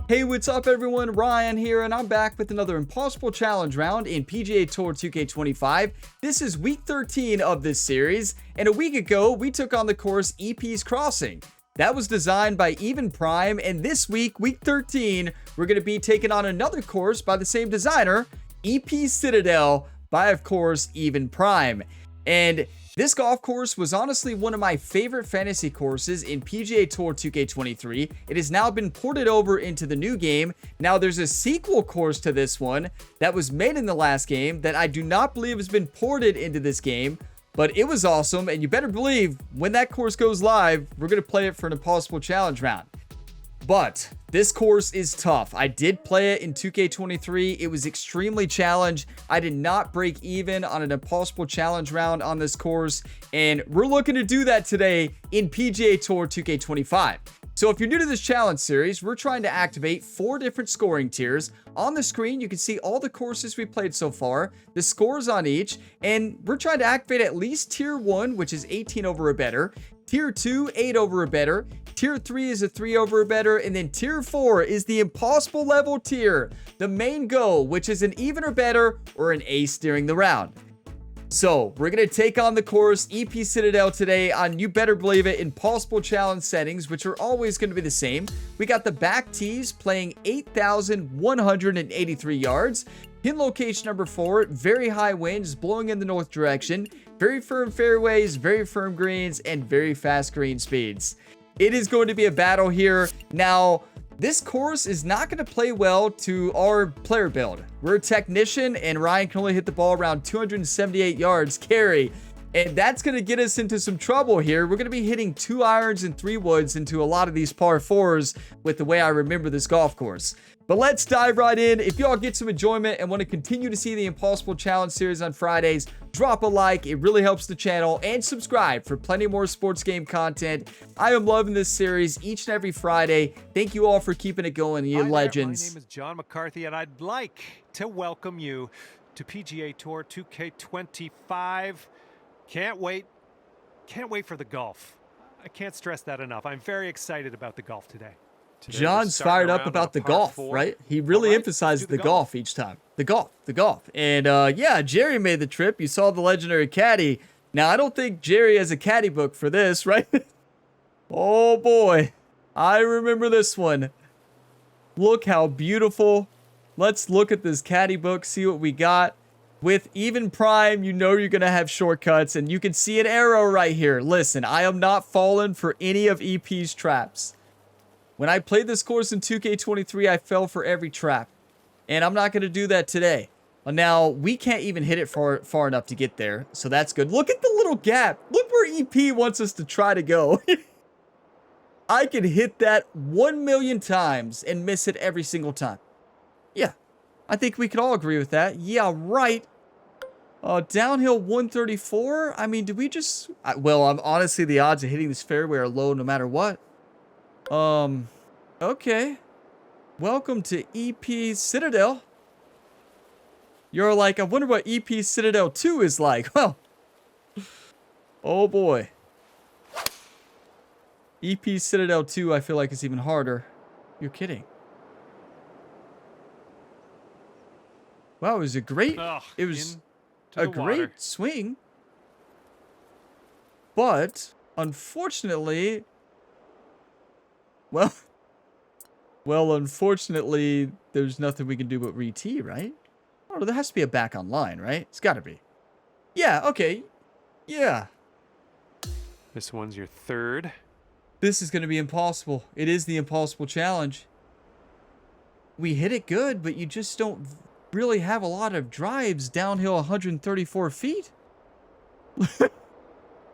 Hey, what's up everyone? Ryan here, and I'm back with another Impossible Challenge round in PGA Tour 2K25. This is week 13 of this series, and a week ago, we took on the course EP's Crossing. That was designed by Even Prime, and this week, week 13, we're going to be taking on another course by the same designer, EP Citadel, by, of course, Even Prime. And this golf course was honestly one of my favorite fantasy courses in PGA Tour 2K23. It has now been ported over into the new game. Now there's a sequel course to this one that was made in the last game that I do not believe has been ported into this game, but it was awesome, and you better believe when that course goes live, we're going to play it for an Impossible Challenge round. But this course is tough. I did play it in 2K23. It was extremely challenged. I did not break even on an Impossible Challenge round on this course, and we're looking to do that today in PGA Tour 2K25. So if you're new to this challenge series, we're trying to activate 4 different scoring tiers. On the screen, you can see all the courses we played so far, the scores on each, and we're trying to activate at least Tier 1, which is 18 over or better, Tier 2, 8 over or better, Tier 3 is a 3 over or better, and then Tier 4 is the impossible level tier, the main goal, which is an even or better or an ace during the round. So, we're going to take on the course EP Citadel today on, you better believe it, Impossible Challenge settings, which are always going to be the same. We got the back tees playing 8,183 yards. Pin location number 4, very high winds blowing in the north direction, very firm fairways, very firm greens, and very fast green speeds. It is going to be a battle here. Now, this course is not going to play well to our player build. We're a technician, and Ryan can only hit the ball around 278 yards carry. And that's going to get us into some trouble here. We're going to be hitting 2 irons and 3 woods into a lot of these par 4s with the way I remember this golf course. But let's dive right in. If y'all get some enjoyment and want to continue to see the Impossible Challenge series on Fridays, drop a like. It really helps the channel. And subscribe for plenty more sports game content. I am loving this series each and every Friday. Thank you all for keeping it going, you legends. My name is John McCarthy, and I'd like to welcome you to PGA Tour 2K25. Can't wait for the golf. I can't stress that enough. I'm very excited about the golf today. John's fired up about the golf, right? He really emphasizes the golf each time. The golf. And yeah, Jerry made the trip. You saw the legendary caddy. Now, I don't think Jerry has a caddy book for this, right? Oh boy. I remember this one. Look how beautiful. Let's look at this caddy book, see what we got. With Even Prime, you know you're going to have shortcuts, and you can see an arrow right here. Listen, I am not falling for any of EP's traps. When I played this course in 2K23, I fell for every trap. And I'm not going to do that today. Now, we can't even hit it far enough to get there, so that's good. Look at the little gap. Look where EP wants us to try to go. I can hit that 1 million times and miss it every single time. Yeah, I think we can all agree with that. Yeah, right. Downhill 134. I mean, do we just... Well, honestly, the odds of hitting this fairway are low no matter what. Okay. Welcome to EP Citadel. You're like, I wonder what EP Citadel 2 is like. Well, oh boy. EP Citadel 2, I feel like it's even harder. You're kidding. Wow, it was a great, it was a great swing. But, unfortunately... Well, unfortunately, there's nothing we can do but re-tee, right? Oh, there has to be a back on line, right? It's got to be. Yeah, okay. Yeah. This one's your third. This is going to be impossible. It is the Impossible Challenge. We hit it good, but you just don't really have a lot of drives downhill 134 feet.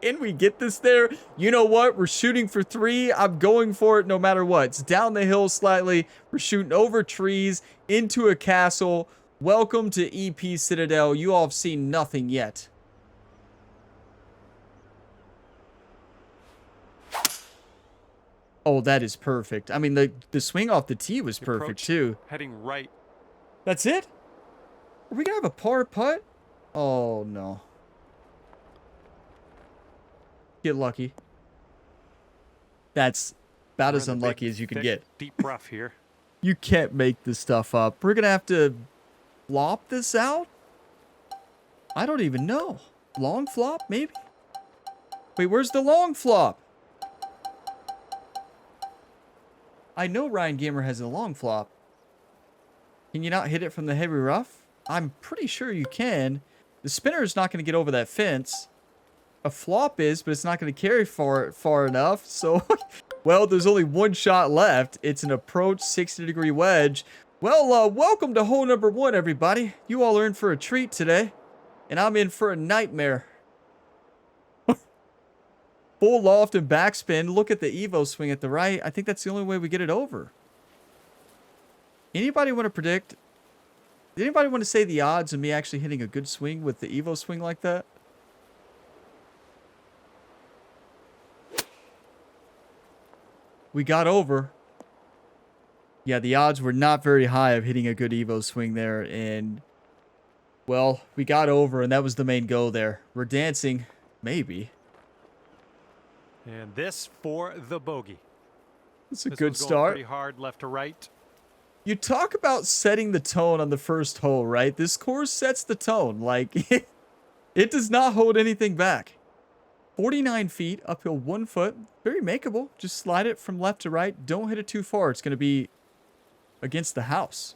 Can we get this there? You know what? We're shooting for 3. I'm going for it no matter what. It's down the hill slightly. We're shooting over trees into a castle. Welcome to EP Citadel. You all have seen nothing yet. Oh, that is perfect. I mean, the swing off the tee was perfect too. Heading right. That's it? Are we going to have a par putt? Oh, no. Get lucky. That's about as unlucky as you can get. Deep rough here. You can't make this stuff up. We're gonna have to flop this out? I don't even know. Long flop, maybe? Wait, where's the long flop? I know Ryan Gamer has a long flop. Can you not hit it from the heavy rough? I'm pretty sure you can. The spinner is not going to get over that fence. A flop is, but it's not going to carry far enough. So, well, there's only one shot left. It's an approach 60-degree wedge. Well, welcome to hole number 1, everybody. You all are in for a treat today. And I'm in for a nightmare. Full loft and backspin. Look at the Evo swing at the right. I think that's the only way we get it over. Anybody want to predict? Anybody want to say the odds of me actually hitting a good swing with the Evo swing like that? We got over. Yeah, the odds were not very high of hitting a good Evo swing there. And, well, we got over, and that was the main goal there. We're dancing. Maybe. And this for the bogey. It's a This good one's going start. pretty hard left to right. You talk about setting the tone on the first hole, right? This course sets the tone. Like, it does not hold anything back. 49 feet, uphill 1 foot. Very makeable. Just slide it from left to right. Don't hit it too far. It's going to be against the house.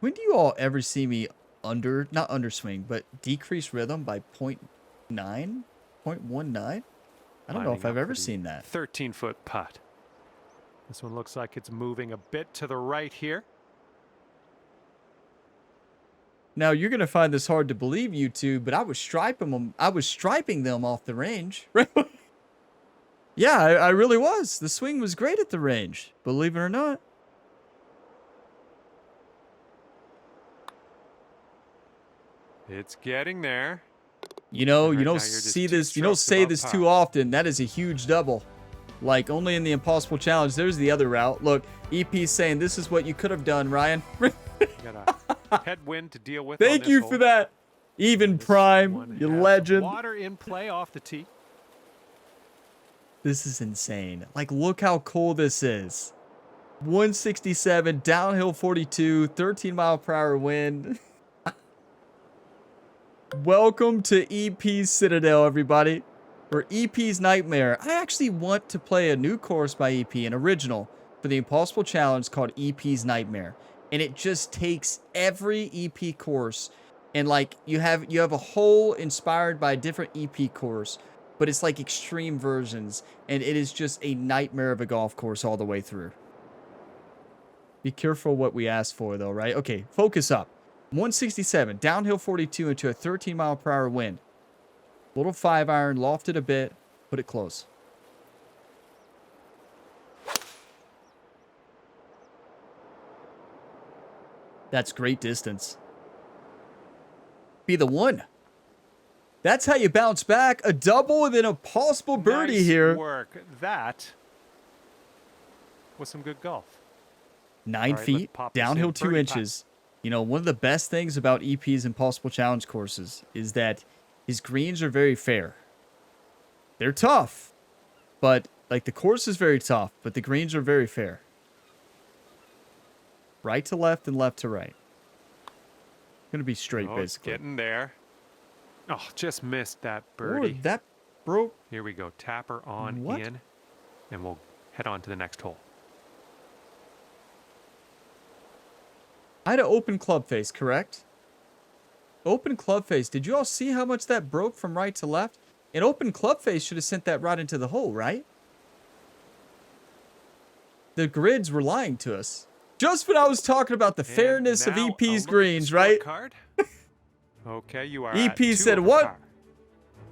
When do you all ever see me not underswing, but decrease rhythm by 0.9? 0.19? I don't know if I've ever seen that. 13-foot putt. This one looks like it's moving a bit to the right here. Now you're gonna find this hard to believe, YouTube, but I was striping them. I was striping them off the range. Yeah, I really was. The swing was great at the range, believe it or not. It's getting there. You know, you Right, don't now you're just see two this. You don't strokes say above this par. too often. That is a huge double. Like only in the Impossible Challenge. There's the other route. Look, EP's saying this is what you could have done, Ryan. You got a headwind to deal with. Thank on you this for hole. that. Even This Prime, one you has legend. Water in play off the tee. This is insane. Like, look how cool this is. 167, downhill 42, 13-mile-per-hour wind. Welcome to EP's Citadel, everybody. Or EP's Nightmare. I actually want to play a new course by EP, an original, for the Impossible Challenge called EP's Nightmare. And it just takes every EP course, and like you have a hole inspired by a different EP course, but it's like extreme versions, and it is just a nightmare of a golf course all the way through. Be careful what we ask for, though, right? Okay, focus up. 167, downhill 42 into a 13-mile-per-hour wind. Little 5-iron, lofted a bit, put it close. That's great distance. Be the one. That's how you bounce back. A double and then a possible birdie Nice here. work. That was some good golf. 9 All right, feet, let's pop this downhill in. 2 Birdie inches. You know, one of the best things about EP's Impossible Challenge courses is that his greens are very fair. They're tough, but like the course is very tough, but the greens are very fair. Right to left and left to right. Gonna be straight, Oh, it's basically. getting there. Oh, just missed that Oh, birdie. that broke. Here we go. Tapper on What? in, and we'll head on to the next hole. I had an open club face, correct? Open club face. Did you all see how much that broke from right to left? An open club face should have sent that right into the hole, right? The grids were lying to us. Just when I was talking about the fairness of And now a EP's look at the greens, right? scorecard. Okay, you are EP at 2 said over what? par.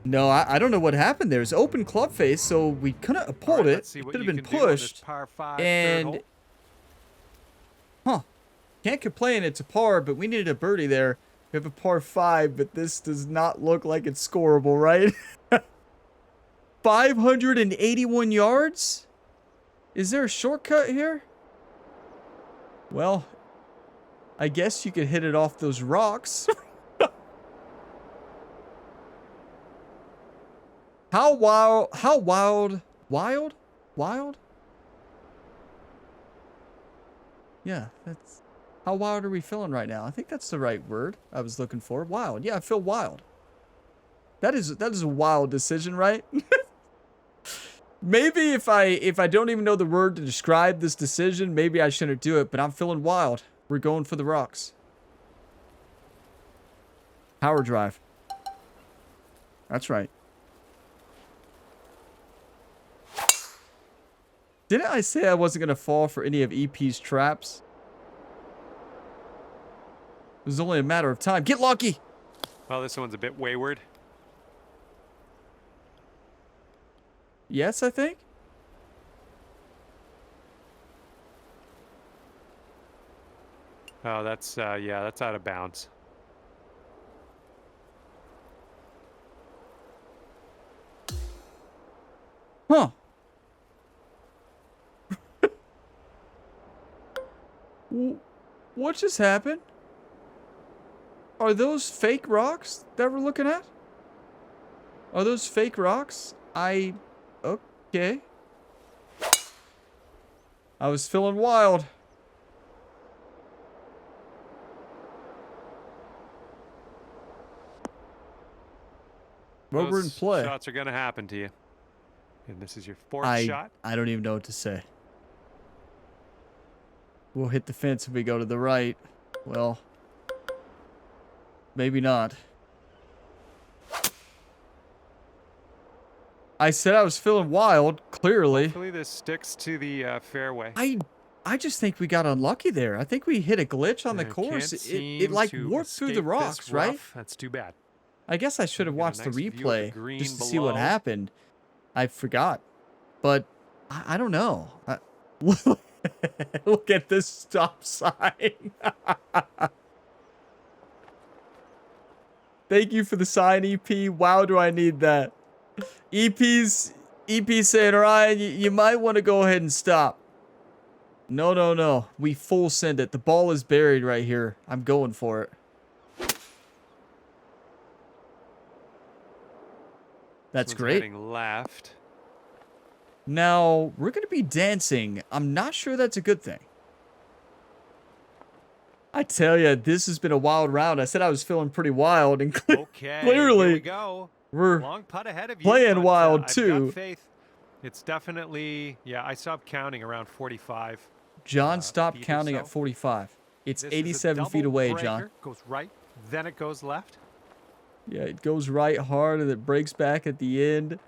No, I don't know what happened there. It's open club face, so we couldn't have All pulled right, it. let's see It what could you have been can do on this pushed. par 5 third And, hole. huh. Can't complain, it's a par, but we needed a birdie there. We have a par 5, but this does not look like it's scoreable, right? 581 yards? Is there a shortcut here? Well, I guess you could hit it off those rocks. How wild Wild? Wild? Yeah, that's... How wild are we feeling right now? I think that's the right word I was looking for. Wild. Yeah, I feel wild. That is a wild decision, right? Maybe if I don't even know the word to describe this decision, maybe I shouldn't do it, but I'm feeling wild. We're going for the rocks. Power drive. That's right. Didn't I say I wasn't going to fall for any of EP's traps? It was only a matter of time. Get lucky! Well, this one's a bit wayward. Yes, I think. Oh, that's, yeah, that's out of bounds. Huh. What just happened? Are those fake rocks that we're looking at? Are those fake rocks? Okay. I was feeling wild. What we're in play? Shots are going to happen to you. And this is your fourth shot. I don't even know what to say. We'll hit the fence if we go to the right. Well, maybe not. I said I was feeling wild, clearly. Hopefully this sticks to the fairway. I just think we got unlucky there. I think we hit a glitch on the course. It like warped through the rocks, right? That's too bad. I guess I should have watched the replay just to see what happened. I forgot. But I don't know. Look at this stop sign. Thank you for the sign, EP. Wow, do I need that. EP saying, Ryan, you might want to go ahead and stop. No. We full send it. The ball is buried right here. I'm going for it. That's great. Heading left. Now, we're going to be dancing. I'm not sure that's a good thing. I tell you, this has been a wild round. I said I was feeling pretty wild, and okay, clearly here we go. We're long putt ahead of you, playing wild I've too. got faith. It's definitely, yeah, I stopped counting around 45. John stopped counting at 45. It's 87 feet away, breaker. John. Goes right, then it goes left. Yeah, it goes right hard and it breaks back at the end.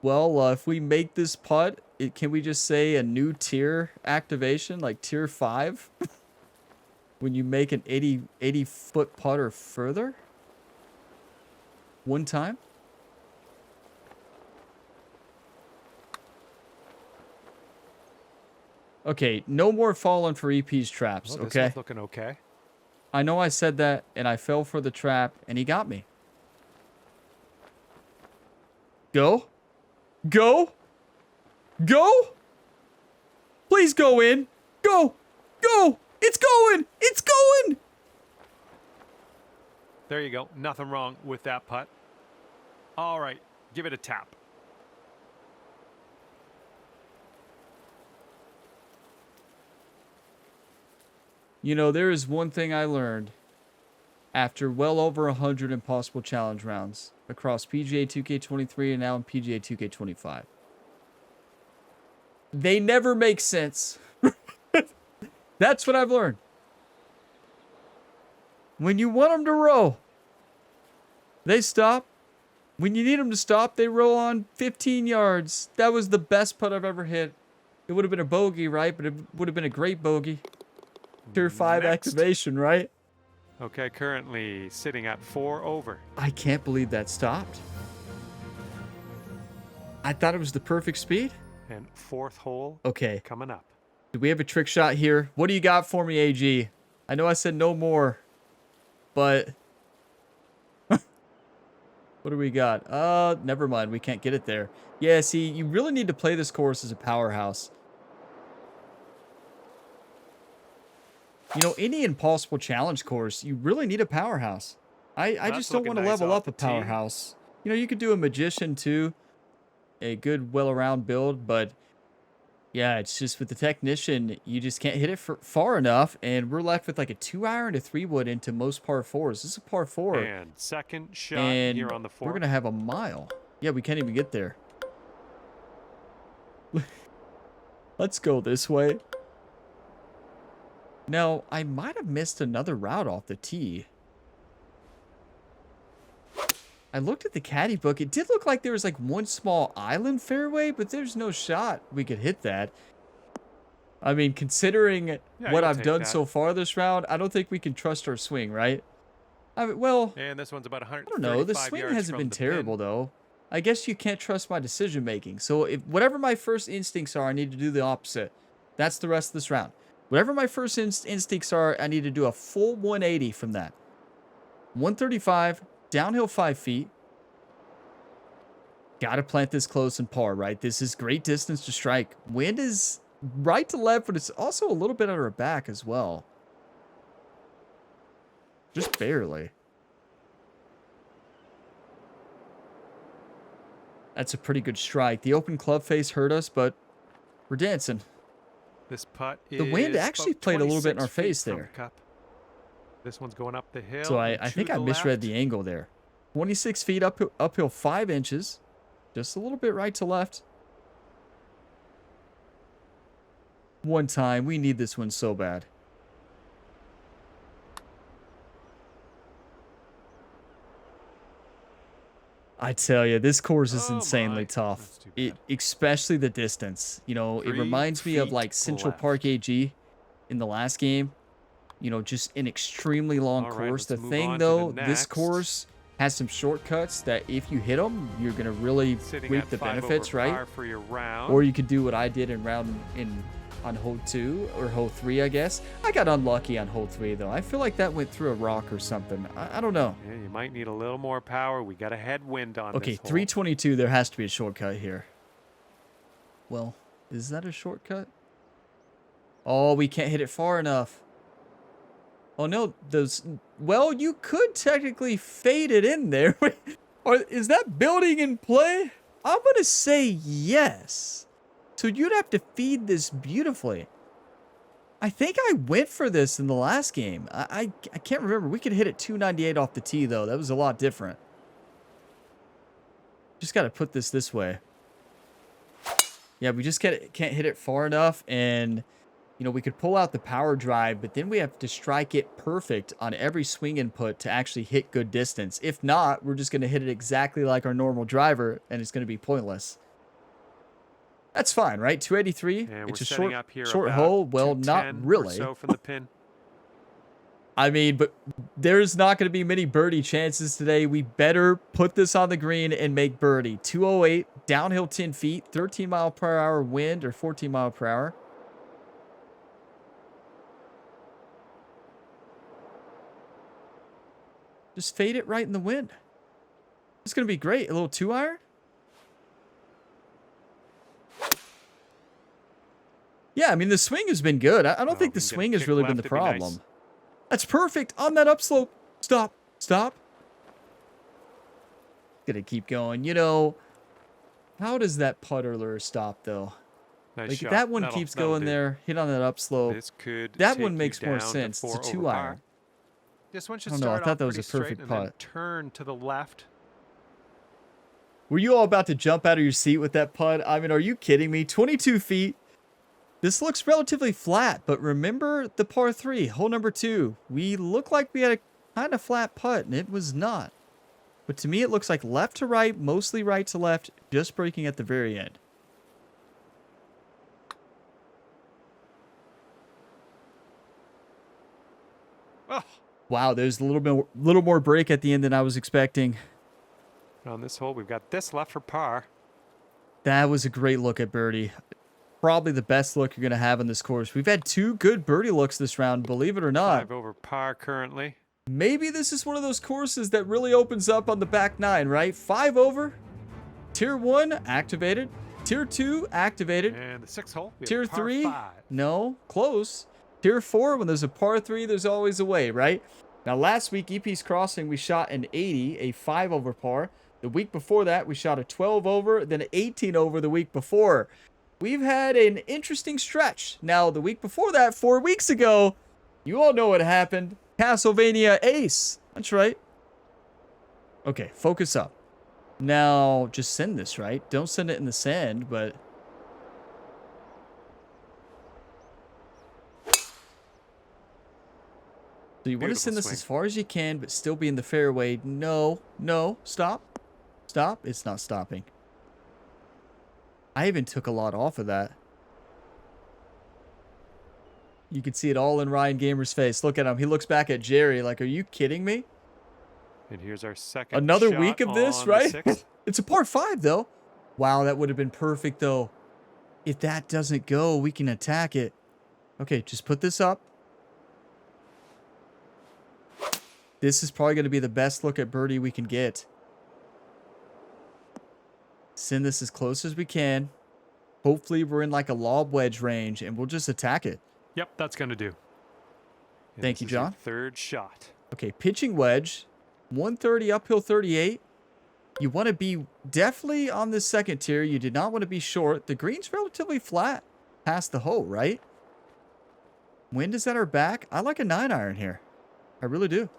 Well, if we make this putt, can we just say a new tier activation, like tier 5? When you make an 80-foot putt or further? One time? Okay, no more falling for EP's traps, Well, this okay? one's looking okay. I know I said that, and I fell for the trap, and he got me. Go. Go. Go. Please go in. Go. Go. It's going. It's going. There you go. Nothing wrong with that putt. All right, give it a tap. You know, there is one thing I learned after well over 100 Impossible Challenge rounds across PGA 2K23 and now in PGA 2K25. They never make sense. That's what I've learned. When you want them to roll, they stop. When you need them to stop, they roll on 15 yards. That was the best putt I've ever hit. It would have been a bogey, right? But it would have been a great bogey. Tier 5 activation, right? Okay, currently sitting at 4 over. I can't believe that stopped. I thought it was the perfect speed. And fourth hole coming up. Do we have a trick shot here? What do you got for me, AG? I know I said no more, but what do we got? Never mind. We can't get it there. Yeah, see, you really need to play this course as a powerhouse. You know, any Impossible Challenge course, you really need a powerhouse. I just don't want to level up a powerhouse. You know, you could do a Magician too. a good well-around build, but yeah, it's just with the technician, you just can't hit it far enough, and we're left with like a 2-iron, a 3-wood into most par 4s. This is a par 4, And second shot and here on the we're 4th. going to have a mile. Yeah, we can't even get there. Let's go this way. Now, I might have missed another route off the tee. I looked at the caddy book. It did look like there was like one small island fairway, but there's no shot we could hit that. I mean, considering what I've done so far this round, I don't think we can trust our swing, right? I mean, well, And this one's about 135 I don't know. The swing hasn't been terrible, though. I guess you can't trust my decision making. So if whatever my first instincts are, I need to do the opposite. That's the rest of this round. Whatever my first instincts are, I need to do a full 180 from that. 135, downhill 5 feet. Got to plant this close and par, right? This is great distance to strike. Wind is right to left, but it's also a little bit at our back as well. Just barely. That's a pretty good strike. The open club face hurt us, but we're dancing. This putt is the wind actually played a little bit in our face there. This one's going up the hill. So I think I misread the angle there. 26 feet uphill 5 inches. Just a little bit right to left. One time. We need this one so bad. I tell you, this course is insanely tough. Especially the distance. You know, it reminds me of like Central Park AG in the last game. You know, just an extremely long course. The thing, though, this course has some shortcuts that if you hit them, you're going to really reap the benefits, right? Or you could do what I did on hole 2 or hole 3, I guess. I got unlucky on hole 3, though. I feel like that went through a rock or something. I don't know. Yeah, you might need a little more power. We got a headwind on okay, this hole. 322, there has to be a shortcut here. Well, is that a shortcut? Oh, we can't hit it far enough. Oh, no, those... Well, you could technically fade it in there. Or is that building in play? I'm going to say yes. So you'd have to feed this beautifully. I think I went for this in the last game. I can't remember. We could hit it 298 off the tee, though. That was a lot different. Just got to put this way. Yeah, we just can't hit it far enough, and... You know, we could pull out the power drive, but then we have to strike it perfect on every swing input to actually hit good distance. If not, we're just going to hit it exactly like our normal driver, and it's going to be pointless. That's fine, right? 283. It's a short hole. Well, not really. So from the pin. I mean, but there's not going to be many birdie chances today. We better put this on the green and make birdie. 208, downhill 10 feet, 13 mile per hour wind or 14 mile per hour. Just fade it right in the wind. It's going to be great. A little 2-iron. Yeah, I mean, the swing has been good. I don't think the swing has really been the problem. Nice. That's perfect on that upslope. Stop. Stop. Gonna keep going. You know, how does that putter lure stop, though? Nice like, shot. If that one keeps going there, hit on that upslope. That one makes more sense. It's a 2-iron. This one should I thought that was a perfect putt. Turn to the left. Were you all about to jump out of your seat with that putt? I mean, are you kidding me? 22 feet. This looks relatively flat, but remember the par 3, hole number 2. We looked like we had a kind of flat putt, and it was not. But to me, it looks like left to right, mostly right to left, just breaking at the very end. Oh. Wow, there's a little more break at the end than I was expecting. On this hole, we've got this left for par. That was a great look at birdie. Probably the best look you're going to have in this course. We've had 2 good birdie looks this round, believe it or not. 5 over par currently. Maybe this is one of those courses that really opens up on the back 9, right? 5 over. Tier 1, activated. Tier 2, activated. And the 6th hole. Tier 3, no, close. Tier 4, when there's a par 3, there's always a way, right? Now, last week, EP's Crossing, we shot an 80, a 5 over par. The week before that, we shot a 12 over, then an 18 over the week before. We've had an interesting stretch. Now, the week before that, 4 weeks ago, you all know what happened. Castlevania Ace. That's right. Okay, focus up. Now, just send this, right? Don't send it in the sand, but... So you want to send this as far as you can, but still be in the fairway. No, no, stop. Stop. It's not stopping. I even took a lot off of that. You can see it all in Ryan Gamer's face. Look at him. He looks back at Jerry like, are you kidding me? And here's our second Another shot week of this, right? It's a par 5, though. Wow, that would have been perfect, though. If that doesn't go, we can attack it. Okay, just put this up. This is probably going to be the best look at birdie we can get. Send this as close as we can. Hopefully, we're in like a lob wedge range, and we'll just attack it. Yep, that's going to do. And Thank you, John. Third shot. Okay, pitching wedge. 130 uphill 38. You want to be definitely on this second tier. You did not want to be short. The green's relatively flat past the hole, right? Wind is at our back. I like a 9-iron here. I really do.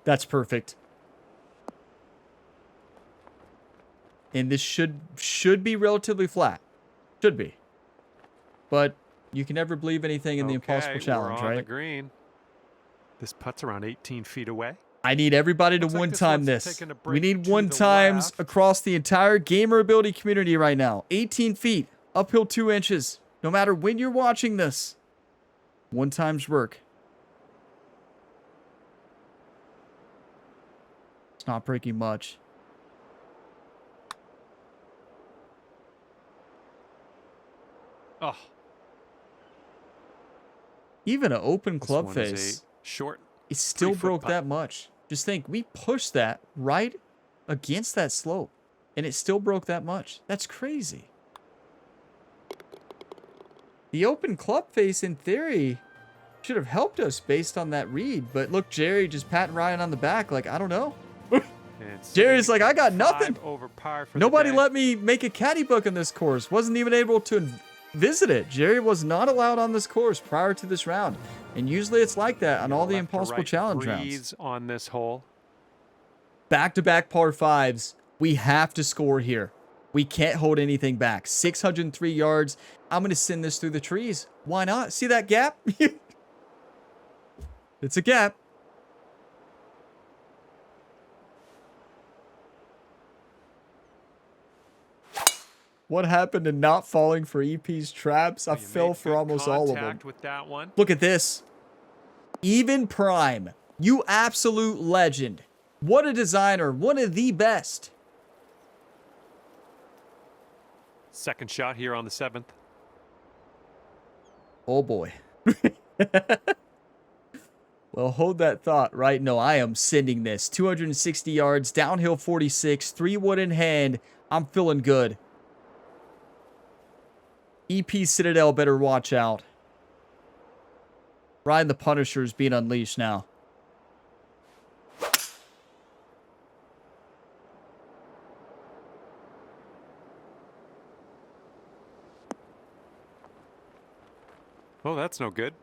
That's perfect. And this should be relatively flat. Should be. But you can never believe anything in the Impossible Challenge, we're on right? The green. This putt's around 18 feet away. I need everybody to one-time this. We need one-times across the entire gamer ability community right now. 18 feet, uphill 2 inches. No matter when you're watching this. One-times work. It's not breaking much. Oh. Even an open club face. Short. It still broke that much. Just think, we pushed that right against that slope, and it still broke that much. That's crazy. The open club face, in theory, should have helped us based on that read. But look, Jerry just patting Ryan on the back like, I don't know. Jerry's like, I got nothing. Over par for Nobody let me make a caddy book on this course. Wasn't even able to visit it. Jerry was not allowed on this course prior to this round. And usually it's like that on all the Impossible Challenge rounds. On this hole. Back-to-back par 5s. We have to score here. We can't hold anything back. 603 yards. I'm going to send this through the trees. Why not? See that gap? It's a gap. What happened to not falling for EP's traps? I fell for almost all of them. With that one. Look at this. Even Prime. You absolute legend. What a designer. One of the best. Second shot here on the 7th. Oh boy. Well, hold that thought, right? No, I am sending this. 260 yards, downhill 46, 3 wood in hand. I'm feeling good. EP Citadel better watch out. Ryan the Punisher is being unleashed now. Oh, that's no good.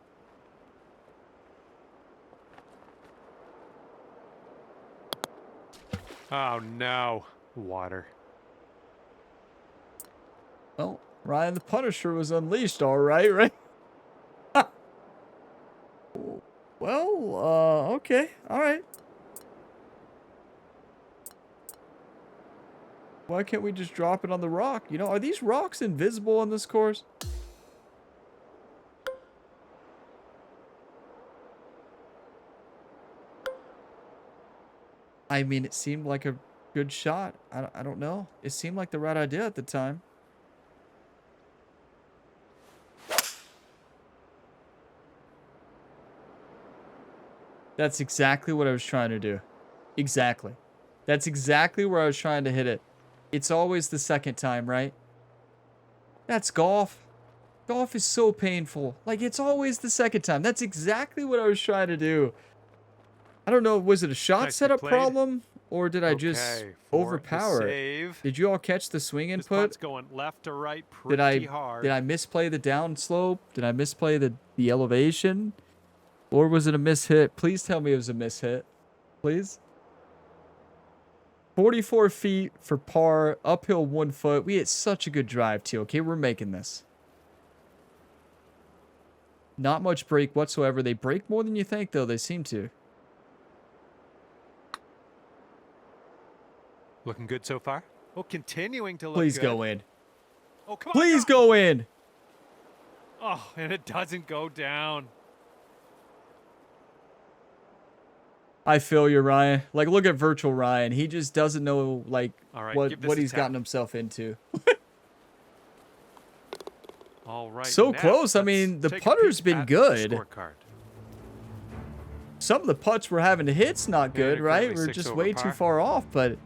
Oh, no. Water. Well, Ryan the Punisher was unleashed, all right, right? Well, okay, all right. Why can't we just drop it on the rock? You know, are these rocks invisible on this course? I mean, it seemed like a good shot. I don't know. It seemed like the right idea at the time. That's exactly what I was trying to do. Exactly. That's exactly where I was trying to hit it. It's always the second time, right? That's golf. Golf is so painful. Like, it's always the second time. That's exactly what I was trying to do. I don't know, was it a shot Nicely setup played. problem? Or did I just Okay, for the overpower it? save. Did you all catch the swing This input? putt's going left to right pretty hard. Did I misplay the down slope? Did I misplay the elevation? Or was it a miss hit? Please tell me it was a miss hit. Please. 44 feet for par, uphill 1 foot. We hit such a good drive too. Okay, we're making this. Not much break whatsoever. They break more than you think, though. They seem to. Looking good so far. Oh, continuing to look Please good. go in. Oh, come on. Please go in. Oh, and it doesn't go down. I feel you, Ryan. Like, look at virtual Ryan. He just doesn't know, like, All right, what he's gotten himself into. All right. So now close. I let's mean, the take a putter's peek been at the good. scorecard. Some of the putts we're having to hit's not good, Yeah, right? currently We're 6 just over way par. too far off, but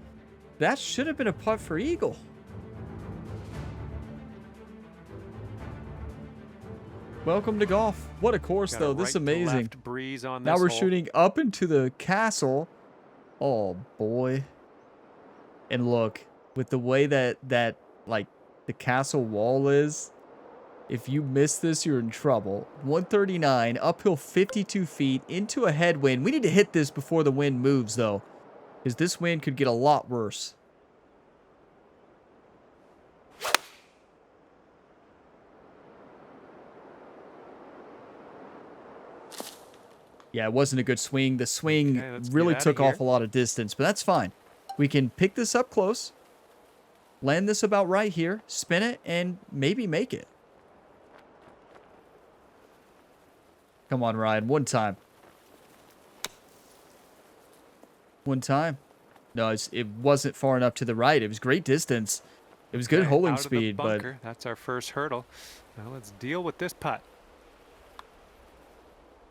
that should have been a putt for eagle. Welcome to golf. What a course, Got though. a This is right to amazing. left breeze on Now this we're hole. shooting up into the castle. Oh, boy. And look, with the way that like, the castle wall is, if you miss this, you're in trouble. 139, uphill 52 feet, into a headwind. We need to hit this before the wind moves, though, because this wind could get a lot worse. Yeah, it wasn't a good swing. The swing Okay, let's really get took outta off a lot of distance, but that's fine. We can pick this up close, land this about right here, spin it, and maybe make it. Come on, Ryan. One time. One time. No, it wasn't far enough to the right. It was great distance. It was good Okay, holding out of the speed, but bunker. That's our first hurdle. Now let's deal with this putt.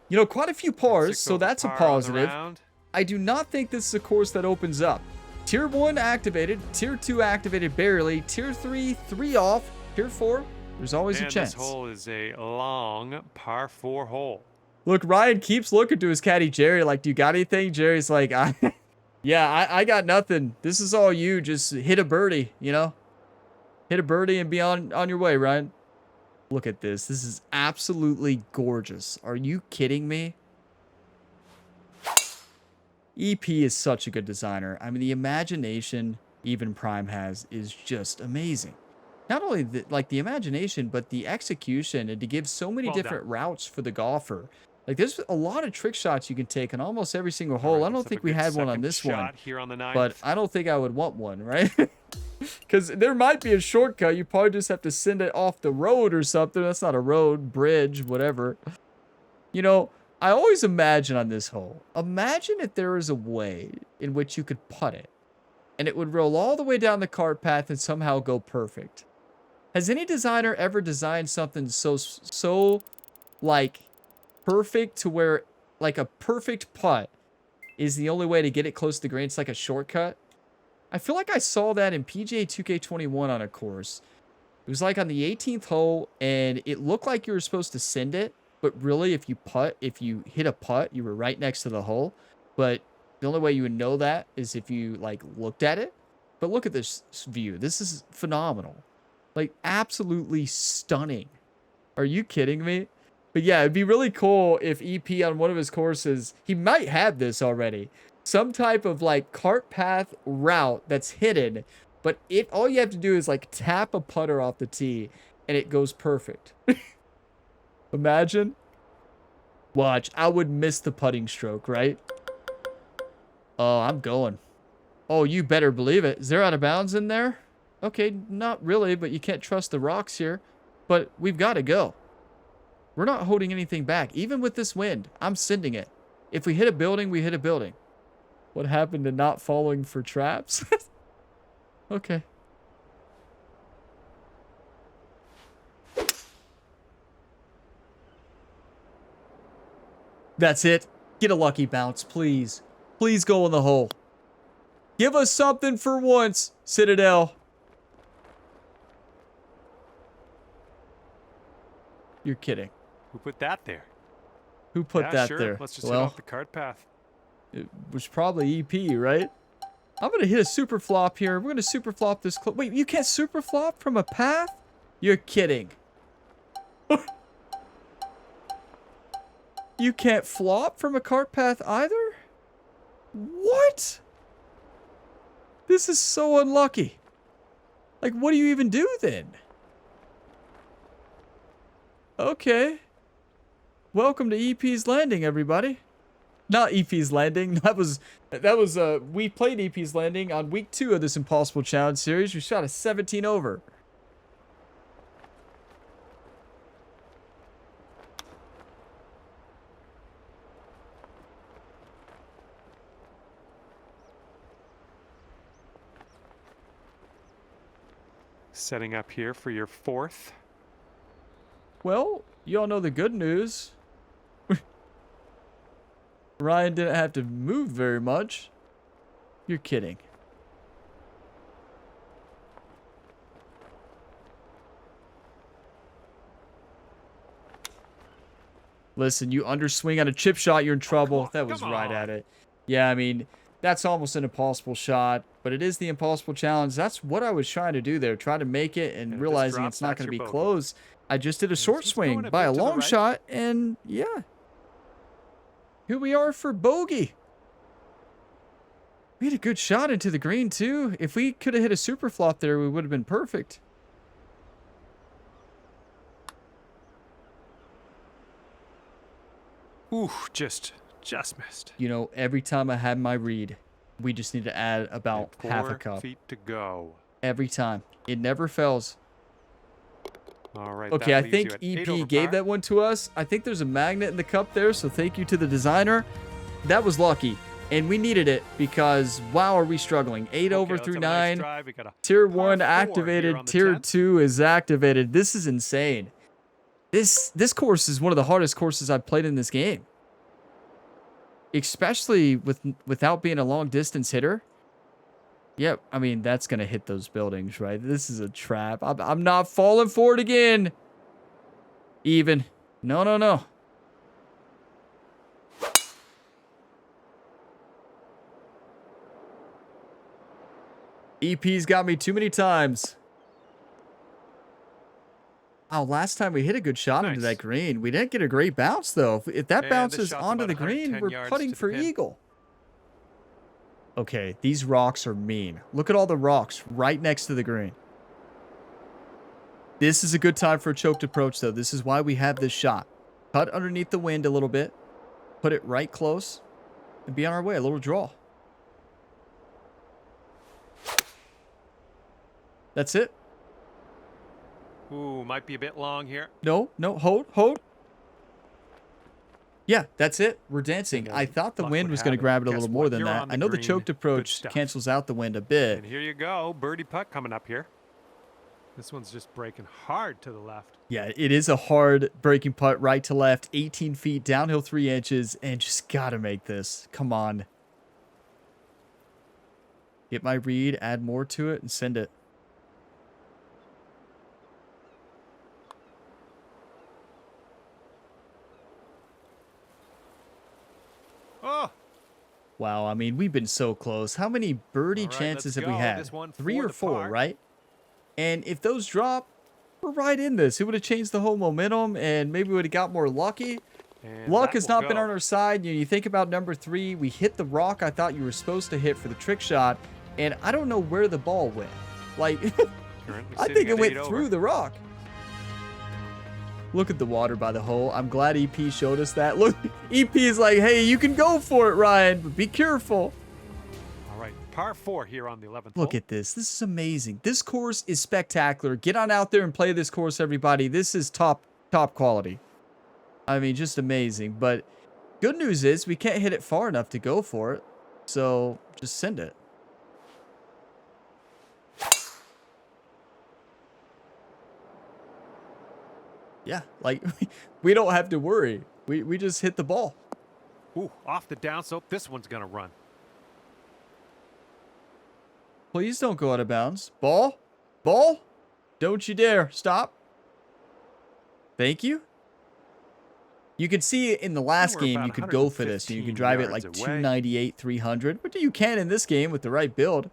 you know, quite a few pars, 6 so over that's a par on the positive. round. I do not think this is a course that opens up. Tier 1 activated, Tier 2 activated barely, Tier 3, 3 off, Tier 4, there's always a And chance. this hole is a long par 4 hole. Look, Ryan keeps looking to his caddy, Jerry, like, do you got anything? Jerry's like, yeah, I got nothing. This is all you. Just hit a birdie, you know? Hit a birdie and be on your way, Ryan. Look at this. This is absolutely gorgeous. Are you kidding me? EP is such a good designer. I mean, the imagination Even Prime has is just amazing. Not only the imagination, but the execution, and to give so many Well different done. routes for the golfer. Like, there's a lot of trick shots you can take on almost every single hole. I don't think we had one on this one, here on the ninth. but I don't think I would want one, right? Because there might be a shortcut. You probably just have to send it off the road or something. That's not a road, bridge, whatever. You know, I always imagine on this hole, imagine if there was a way in which you could putt it, and it would roll all the way down the cart path and somehow go perfect. Has any designer ever designed something so like perfect to where like a perfect putt is the only way to get it close to the green? It's like a shortcut. I feel like I saw that in PGA 2K21 on a course. It was like on the 18th hole, and it looked like you were supposed to send it, but really if you hit a putt, you were right next to the hole. But the only way you would know that is if you like looked at it. But look at this view. This is phenomenal. Like, absolutely stunning. Are you kidding me? But yeah, it'd be really cool if EP on one of his courses, he might have this already, some type of like cart path route that's hidden, but all you have to do is like tap a putter off the tee and it goes perfect. Imagine. Watch, I would miss the putting stroke, right? Oh, I'm going. Oh, you better believe it. Is there out of bounds in there? Okay, not really, but you can't trust the rocks here. But we've got to go. We're not holding anything back. Even with this wind, I'm sending it. If we hit a building, we hit a building. What happened to not falling for traps? Okay. That's it. Get a lucky bounce, please. Please go in the hole. Give us something for once, Citadel. You're kidding. Who put that there? Who put that sure. there? Let's just hit off the card path. It was probably EP, right? I'm going to hit a super flop here. We're going to super flop this. Wait, you can't super flop from a path? You're kidding. You can't flop from a cart path either? What? This is so unlucky. Like, what do you even do then? Okay. Welcome to EP's Landing, everybody. Not EP's Landing. We played EP's Landing on week 2 of this Impossible Challenge series. We shot a 17 over. Setting up here for your 4th. Well, you all know the good news. Ryan didn't have to move very much. You're kidding. Listen, you underswing on a chip shot, you're in trouble. That was right at it. Yeah, I mean, that's almost an impossible shot, but it is the impossible challenge. That's what I was trying to do there. Try to make it and realizing it's not going to be close. I just did a short swing by a long shot, and yeah. Here we are for bogey. We had a good shot into the green, too. If we could have hit a super flop there, we would have been perfect. Ooh, just missed. You know, every time I had my read, we just need to add about half a cup. 4 feet to go. Every time. It never fails. All right. Okay, I think EP gave that one to us. I think there's a magnet in the cup there, so thank you to the designer. That was lucky, and we needed it because, wow, are we struggling. 8 over through 9. Tier 1 activated. Tier 2 is activated. This is insane. This course is one of the hardest courses I've played in this game. Especially without being a long-distance hitter. Yep, I mean, that's going to hit those buildings, right? This is a trap. I'm not falling for it again. Even. No, no, no. EP's got me too many times. Oh, last time we hit a good shot into that green. We didn't get a great bounce, though. If that bounces onto the green, we're putting for eagle. Okay, these rocks are mean. Look at all the rocks right next to the green. This is a good time for a choked approach, though. This is why we have this shot. Cut underneath the wind a little bit. Put it right close. And be on our way. A little draw. That's it. Ooh, might be a bit long here. No, no, hold. Yeah, that's it. We're dancing. I thought the wind was going to grab it a little more than that. I know the choked approach cancels out the wind a bit. And here you go. Birdie putt coming up here. This one's just breaking hard to the left. Yeah, it is a hard breaking putt right to left. 18 feet, downhill 3 inches, and just got to make this. Come on. Get my read, add more to it, and send it. Oh! Wow, I mean, we've been so close. How many birdie chances have we had? 3 or 4, right? And if those drop, we're right in this. It would have changed the whole momentum, and maybe we would have got more lucky. Luck has not been on our side. You think about number 3. We hit the rock I thought you were supposed to hit for the trick shot, and I don't know where the ball went. Like, I think it went through the rock. Look at the water by the hole. I'm glad EP showed us that. Look, EP is like, hey, you can go for it, Ryan, but be careful. All right, par 4 here on the 11th hole. Look at this. This is amazing. This course is spectacular. Get on out there and play this course, everybody. This is top quality. I mean, just amazing. But good news is we can't hit it far enough to go for it. So just send it. Yeah, like, we don't have to worry. We just hit the ball. Ooh, off the downslope. This one's going to run. Please don't go out of bounds. Ball? Ball? Don't you dare. Stop. Thank you. You could see in the And last we're game, about you could go for this. And you could 115 drive it yards like away. 298, 300. But you can in this game with the right build.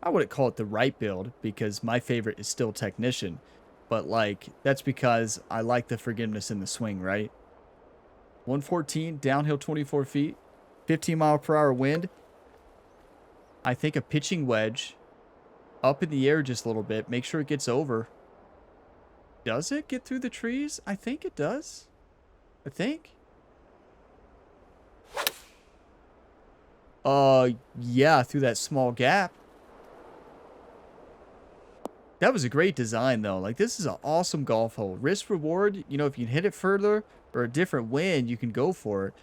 I wouldn't call it the right build because my favorite is still Technician. But, like, that's because I like the forgiveness in the swing, right? 114, downhill 24 feet, 15-mile-per-hour wind. I think a pitching wedge up in the air just a little bit. Make sure it gets over. Does it get through the trees? I think it does. I think. Yeah, through that small gap. That was a great design, though. Like, this is an awesome golf hole. Risk reward, you know, if you can hit it further or a different wind, you can go for it.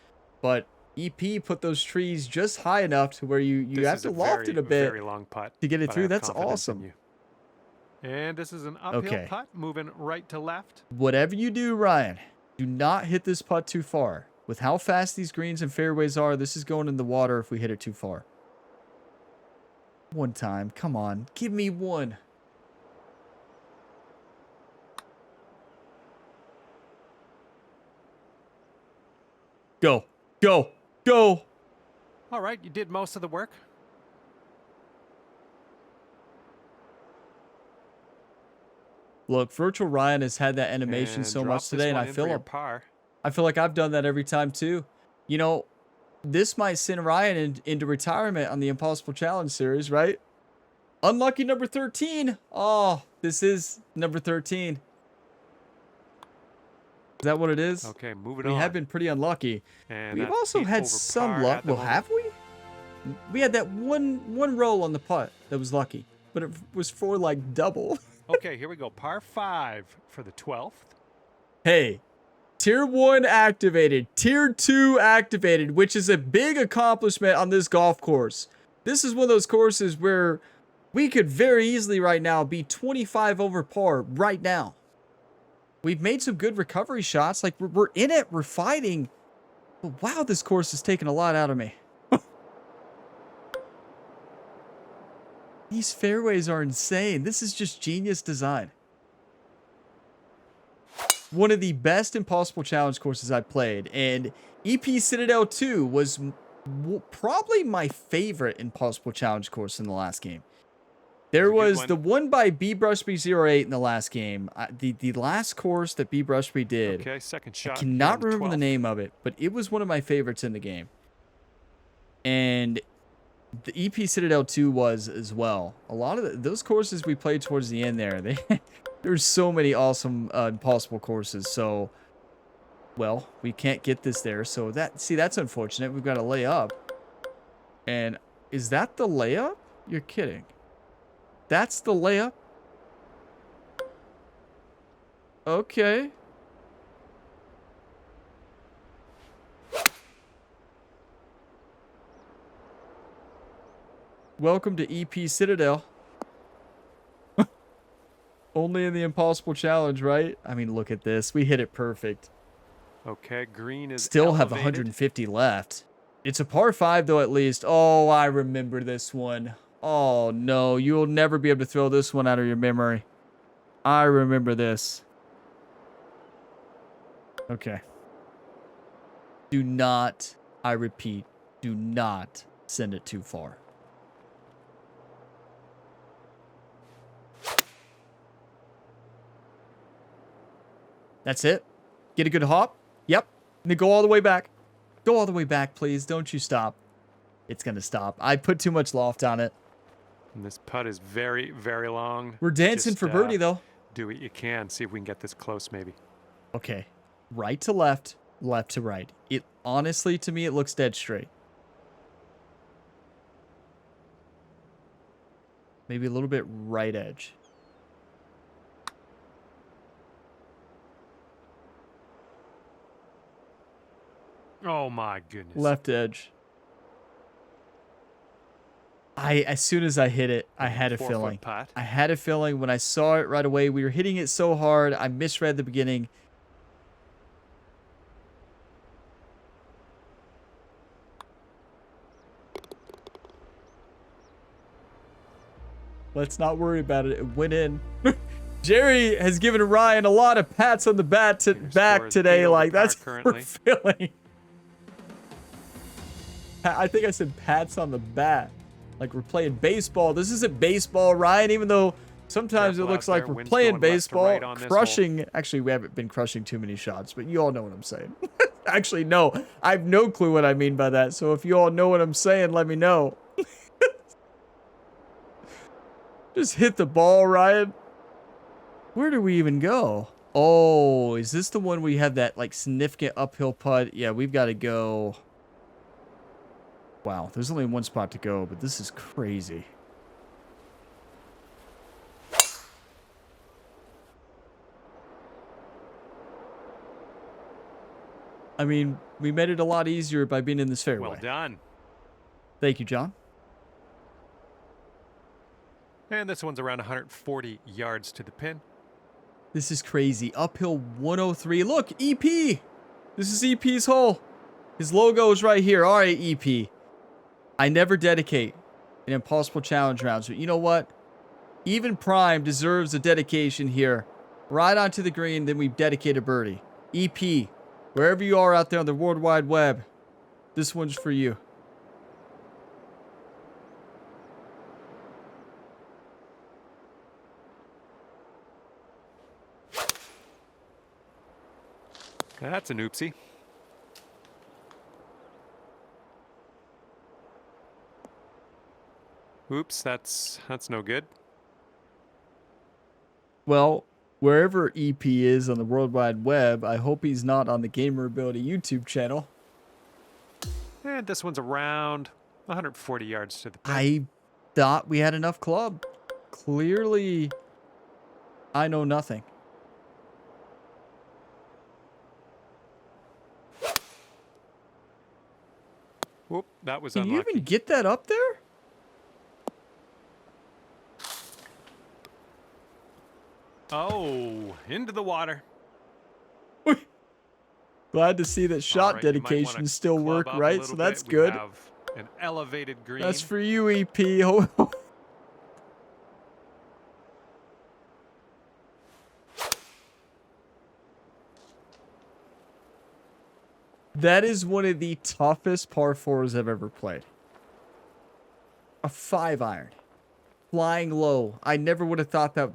But EP put those trees just high enough to where you have to loft it a bit very long putt, to get it but I through. have That's confidence in awesome. you. And this is an uphill putt, moving right to left. Whatever you do, Ryan, do not hit this putt too far. With how fast these greens and fairways are, this is going in the water if we hit it too far. One time. Come on. Give me one. Go. Go. Go. All right, you did most of the work. Look, Virtual Ryan has had that animation so much today, and I feel like I've done that every time too. You know, this might send Ryan into retirement on the Impossible Challenge series, right? Unlucky number 13. Oh, this is number 13. Is that what it is? Okay, moving on. We have been pretty unlucky. And We've also had some luck. Well, have we? We had that one roll on the putt that was lucky, but it was for like double. Okay, here we go. Par 5 for the 12th. Hey, Tier 1 activated, Tier 2 activated, which is a big accomplishment on this golf course. This is one of those courses where we could very easily right now be 25 over par right now. We've made some good recovery shots. Like, we're in it. We're fighting. But wow, this course has taken a lot out of me. These fairways are insane. This is just genius design. One of the best Impossible Challenge courses I've played. And EP Citadel 2 was probably my favorite Impossible Challenge course in the last game. There was the one by B Brushby 08 in the last game. The last course that B Brushby did. Okay, second shot. I cannot remember the name of it, but it was one of my favorites in the game. And the EP Citadel 2 was as well. A lot of those courses we played towards the end there, there's so many awesome Impossible courses. So, well, we can't get this there. So that's unfortunate. We've got to lay up. And is that the layup? You're kidding. That's the layup? Okay. Welcome to EP Citadel. Only in the Impossible Challenge, right? I mean, look at this. We hit it perfect. Okay, green is still have 150 left. It's a par 5, though, at least. Oh, I remember this one. Oh, no. You'll never be able to throw this one out of your memory. I remember this. Okay. Do not, I repeat, do not send it too far. That's it. Get a good hop. Yep. And then go all the way back. Go all the way back, please. Don't you stop. It's going to stop. I put too much loft on it. And this putt is very, very long. We're dancing for birdie, though. Do what you can. See if we can get this close, maybe. Okay. Right to left, left to right. It honestly, to me, it looks dead straight. Maybe a little bit right edge. Oh my goodness. Left edge. As soon as I hit it, I had a feeling. I had a feeling when I saw it right away. We were hitting it so hard. I misread the beginning. Let's not worry about it. It went in. Jerry has given Ryan a lot of pats on the back today. Like, that's fulfilling. I think I said pats on the bat. Like we're playing baseball. This isn't baseball, Ryan, even though sometimes it looks like we're playing baseball. Crushing. Actually, we haven't been crushing too many shots, but you all know what I'm saying. Actually, no. I have no clue what I mean by that. So if you all know what I'm saying, let me know. Just hit the ball, Ryan. Where do we even go? Oh, is this the one we have that like significant uphill putt? Yeah, we've got to go. Wow, there's only one spot to go, but this is crazy. I mean, we made it a lot easier by being in this fairway. Well done. Thank you, John. And this one's around 140 yards to the pin. This is crazy. Uphill 103. Look, EP. This is EP's hole. His logo is right here. All right, EP. I never dedicate in impossible challenge rounds, but you know what? Even Prime deserves a dedication here. Right onto the green, then we dedicate a birdie. EP, wherever you are out there on the World Wide Web, this one's for you. That's an oopsie. Oops, that's no good. Well, wherever EP is on the World Wide Web, I hope he's not on the Gamer Ability YouTube channel. And this one's around 140 yards to the pin. I thought we had enough club. Clearly, I know nothing. Whoop, that was Can unlucky. you even get that up there? Oh, into the water. Glad to see that shot right, dedications still work, right? So that's bit. good. We have an elevated green. That's for you, EP. That is one of the toughest par 4s I've ever played. A 5-iron. Flying low. I never would have thought that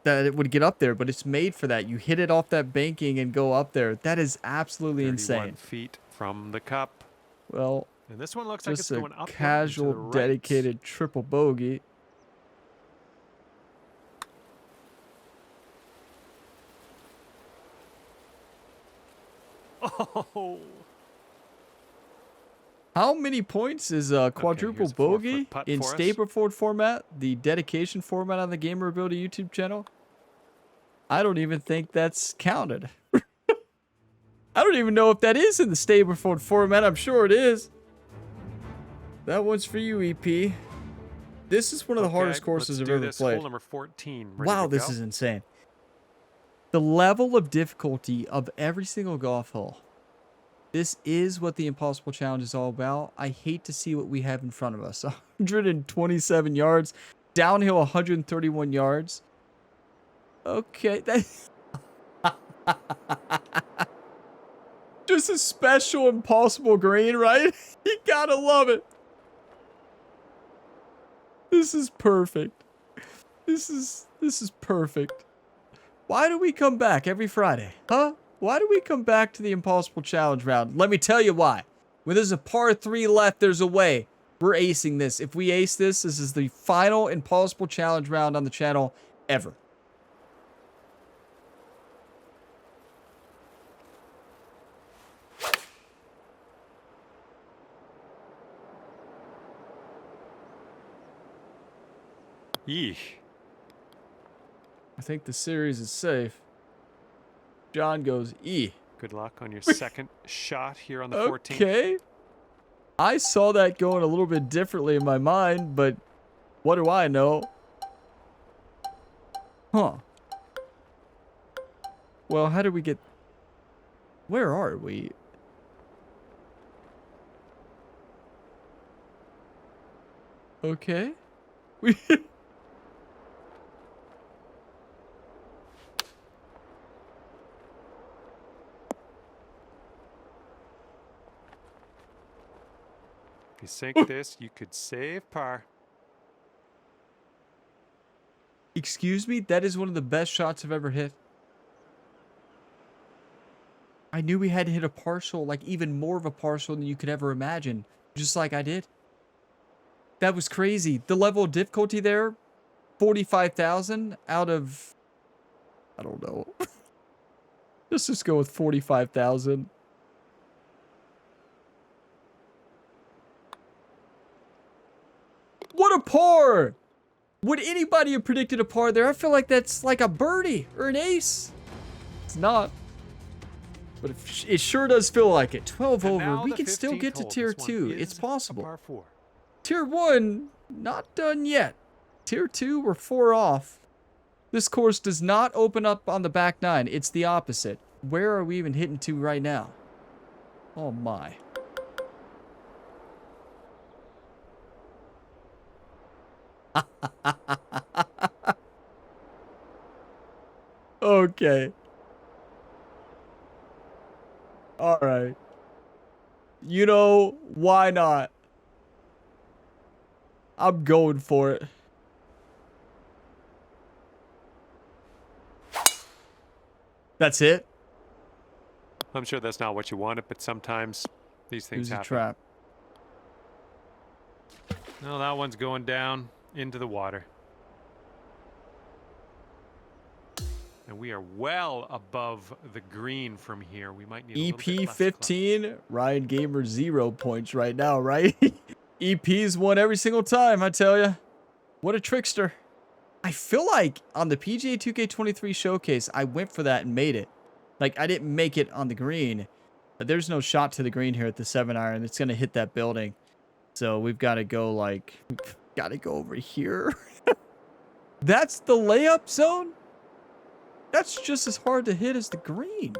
it would get up there, but it's made for that. You hit it off that banking and go up there. That is absolutely insane. 31 feet from the cup. Well, and this one looks like it's going up. Casual, right. dedicated triple bogey. Oh. How many points is quadruple bogey in Stableford format, the dedication format on the Gamer Ability YouTube channel? I don't even think that's counted. I don't even know if that is in the Stableford format. I'm sure it is. That one's for you, EP. This is one of the hardest courses I've ever played. Hole number 14. Wow, this is insane. The level of difficulty of every single golf hole. This is what the Impossible Challenge is all about. I hate to see what we have in front of us. 127 yards. Downhill 131 yards. Okay. Just a special impossible green, right? You gotta love it. This is perfect. This is perfect. Why do we come back every Friday? Huh? Why do we come back to the Impossible Challenge round? Let me tell you why. When there's a par 3 left, there's a way. We're acing this. If we ace this, this is the final Impossible Challenge round on the channel ever. Yeesh. I think the series is safe. John goes, E. Good luck on your second shot here on the 14th. Okay. I saw that going a little bit differently in my mind, but what do I know? Huh. Well, how did we get... Where are we? Okay. If you sink this, you could save par. Excuse me? That is one of the best shots I've ever hit. I knew we had to hit a partial, like even more of a partial than you could ever imagine. Just like I did. That was crazy. The level of difficulty there, 45,000 out of, I don't know. Let's just go with 45,000. What a par! Would anybody have predicted a par there? I feel like that's like a birdie or an ace. It's not. But it sure does feel like it. 12 over. We can still get to tier 2. It's possible. Tier 1, not done yet. Tier 2, we're 4 off. This course does not open up on the back 9. It's the opposite. Where are we even hitting to right now? Oh my. Okay. All right. You know, why not? I'm going for it. That's it? I'm sure that's not what you wanted, but sometimes these things happen. It was a trap. No, that one's going down into the water. And we are well above the green from here. We might need a little bit less 15, Ryan Gamer 0 points right now, right? EP's won every single time, I tell you. What a trickster. I feel like on the PGA 2K23 showcase, I went for that and made it. Like, I didn't make it on the green. But there's no shot to the green here at the 7-iron. It's going to hit that building. So we've got to go, like, we've got to go over here. That's the layup zone? That's just as hard to hit as the green.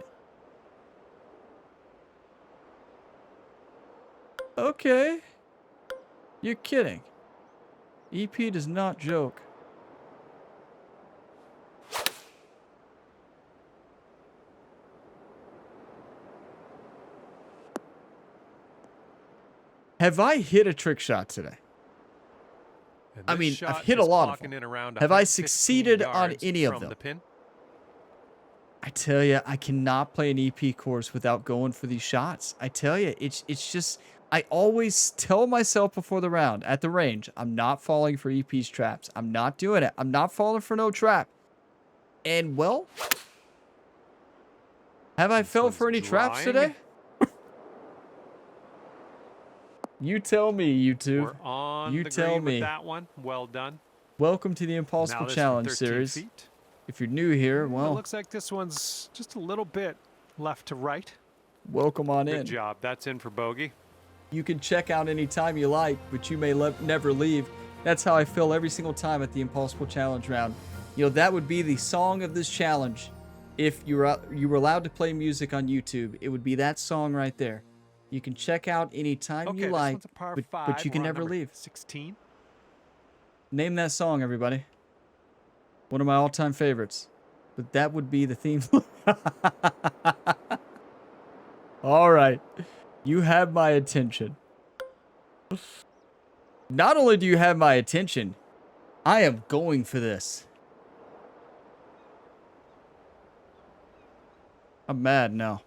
Okay. You're kidding. EP does not joke. Have I hit a trick shot today? I mean, I've hit a lot of them. Have I succeeded on any of them? I tell you, I cannot play an EP course without going for these shots. I tell you, it's just, I always tell myself before the round at the range, I'm not falling for EP's traps. I'm not doing it. I'm not falling for no trap. And, well, have I fell for any traps today? You tell me, YouTube. We're on you the tell green me. With that one. Well done. Welcome to the Impossible Challenge series. Feet. If you're new here, well, it looks like this one's just a little bit left to right. Welcome on in. Good job. That's in for bogey. You can check out anytime you like, but you may never leave. That's how I feel every single time at the Impossible Challenge round. You know, that would be the song of this challenge. If you were allowed to play music on YouTube, it would be that song right there. You can check out anytime you like, but you can never leave. 16. Name that song, everybody. One of my all-time favorites. But that would be the theme. All right. You have my attention. Not only do you have my attention, I am going for this. I'm mad now.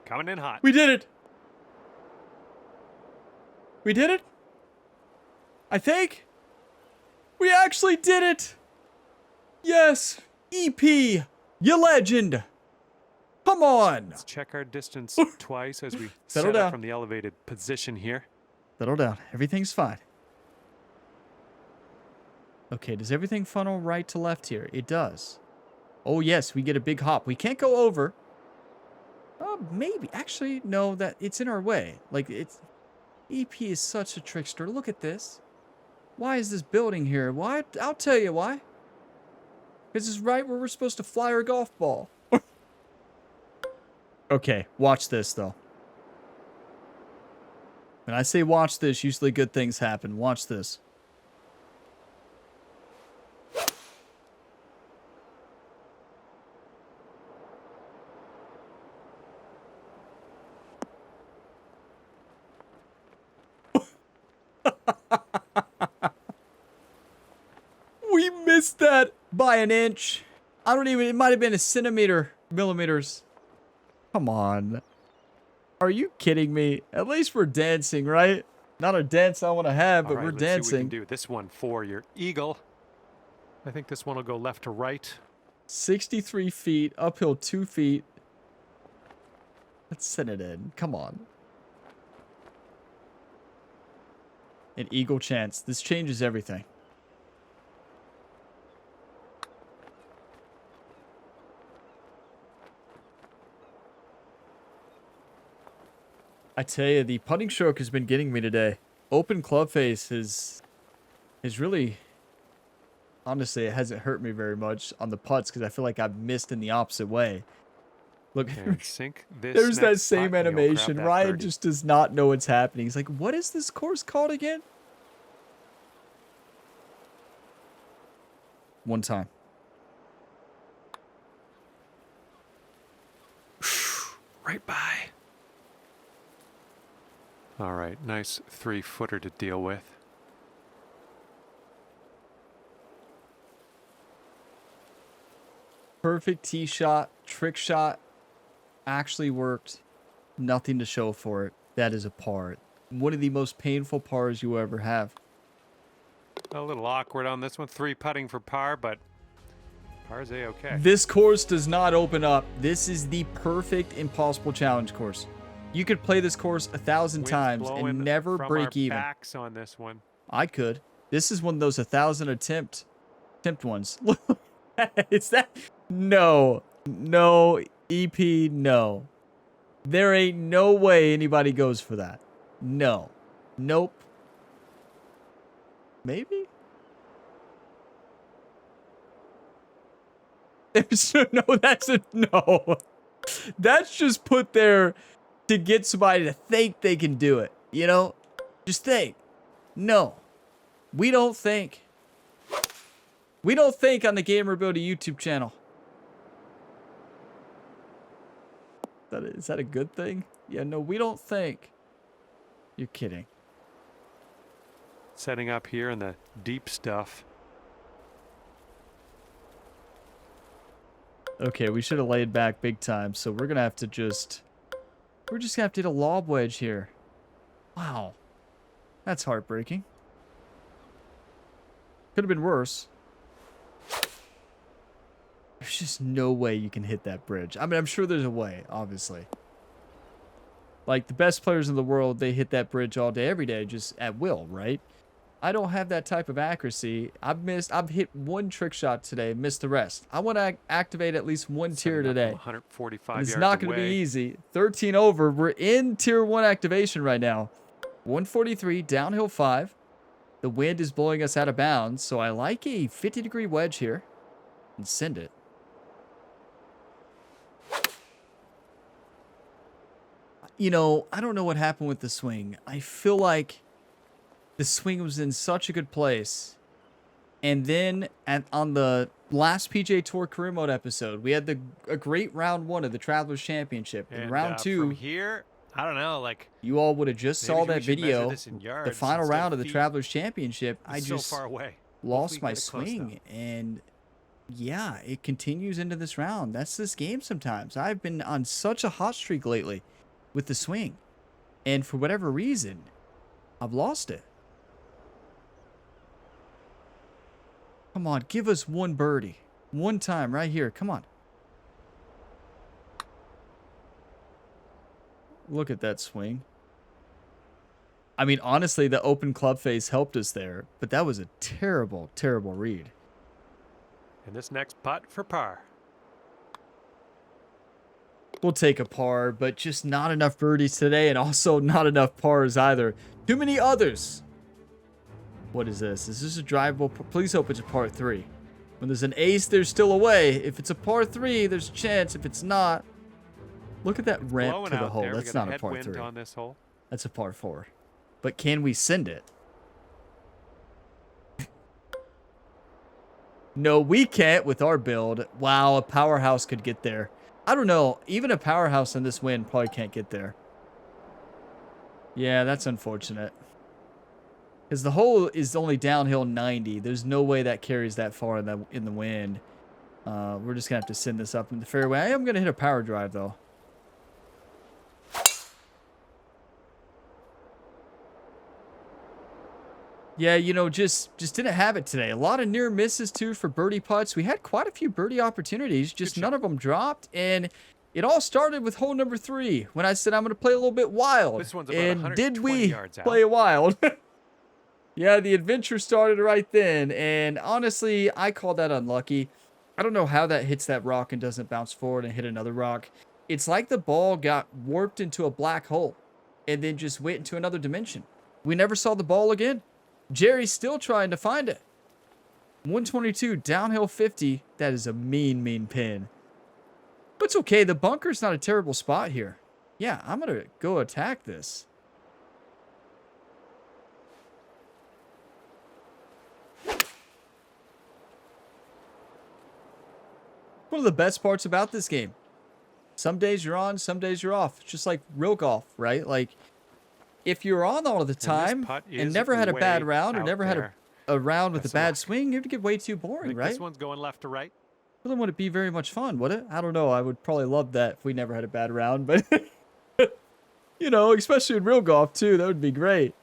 Coming in hot. We did it. We did it? I think. We actually did it. Yes. EP. You legend. Come on. Let's check our distance twice as we Settle set down up from the elevated position here. Settle down. Everything's fine. Okay, does everything funnel right to left here? It does. Oh, yes, we get a big hop. We can't go over. Maybe. Actually, no, that it's in our way. Like, it's... EP is such a trickster. Look at this. Why is this building here? Why? I'll tell you why. This is right where we're supposed to fly our golf ball. Okay, watch this, though. When I say watch this, usually good things happen. Watch this. missed that by an inch. I don't even, it might have been a centimeter, millimeters. Come on. Are you kidding me? At least we're dancing, right? Not a dance I want to have, but we're let's dancing. See what we can do. This one for your eagle. I think this one will go left to right. 63 feet, uphill 2 feet. Let's send it in. Come on. An eagle chance. This changes everything. I tell you, the putting stroke has been getting me today. Open club face is really, honestly, it hasn't hurt me very much on the putts because I feel like I've missed in the opposite way. Look, Sink this there's that same putt, animation. that Ryan birdie. just does not know what's happening. He's like, what is this course called again? One time. Right by. All right, nice 3-footer to deal with. Perfect tee shot, trick shot, actually worked. Nothing to show for it. That is a par. One of the most painful pars you ever have. A little awkward on this one. 3 putting for par, but par's A-okay. This course does not open up. This is the perfect impossible challenge course. You could play this course 1,000 times and never break even. Backs on this one. I could. This is one of those 1,000 attempt ones. Is that? No. No. EP, no. There ain't no way anybody goes for that. No. Nope. Maybe? There's no, that's a no. That's just put there to get somebody to think they can do it. You know? Just think. No. We don't think. We don't think on the Gamer Ability YouTube channel. Is that a good thing? Yeah, no, we don't think. You're kidding. Setting up here in the deep stuff. Okay, we should have laid back big time, so we're gonna have to just... We're just gonna have to hit a lob wedge here. Wow. That's heartbreaking. Could have been worse. There's just no way you can hit that bridge. I mean, I'm sure there's a way, obviously. Like, the best players in the world, they hit that bridge all day, every day, just at will, right? I don't have that type of accuracy. I've hit one trick shot today, missed the rest. I want to activate at least one tier today. 145 It's yards not going to be easy. 13 over. We're in tier 1 activation right now. 143, downhill 5. The wind is blowing us out of bounds, so I like a 50-degree wedge here. And send it. You know, I don't know what happened with the swing. I feel like the swing was in such a good place. And then on the last PGA Tour Career Mode episode, we had a great round 1 of the Travelers Championship. And round 2, from here, I don't know, like you all would have just saw that video. The final round of the feet. Travelers Championship, I just so far away. lost my swing. And yeah, it continues into this round. That's this game sometimes. I've been on such a hot streak lately with the swing. And for whatever reason, I've lost it. Come on, give us one birdie. One time right here. Come on. Look at that swing. I mean, honestly, the open club face helped us there, but that was a terrible, terrible read. And this next putt for par. We'll take a par, but just not enough birdies today, and also not enough pars either. Too many others. What is this? Is this a drivable? Please hope it's a par 3. When there's an ace, there's still a way. If it's a par 3, there's a chance. If it's not, look at that ramp to the hole. That's not a par 3. On this hole. That's a par 4. But can we send it? No, we can't with our build. Wow, a powerhouse could get there. I don't know. Even a powerhouse in this wind probably can't get there. Yeah, that's unfortunate. Because the hole is only downhill 90. There's no way that carries that far in the wind. We're just going to have to send this up in the fairway. I am going to hit a power drive, though. Yeah, you know, just didn't have it today. A lot of near misses, too, for birdie putts. We had quite a few birdie opportunities. Just none of them dropped. And it all started with hole number 3 when I said I'm going to play a little bit wild. This one's about and did we yards out. play wild? Yeah, the adventure started right then. And honestly, I call that unlucky. I don't know how that hits that rock and doesn't bounce forward and hit another rock. It's like the ball got warped into a black hole and then just went into another dimension. We never saw the ball again. Jerry's still trying to find it. 122, downhill 50. That is a mean, mean pin. But it's okay. The bunker's not a terrible spot here. Yeah, I'm going to go attack this. One of the best parts about this game. Some days you're on, some days you're off. It's just like real golf, right? Like, if you're on all of the time and never had a bad round or never had a round with a bad swing, it would get way too boring, right? This one's going left to right. Well, then would it be very much fun, would it? I don't know. I would probably love that if we never had a bad round, but, you know, especially in real golf, too. That would be great.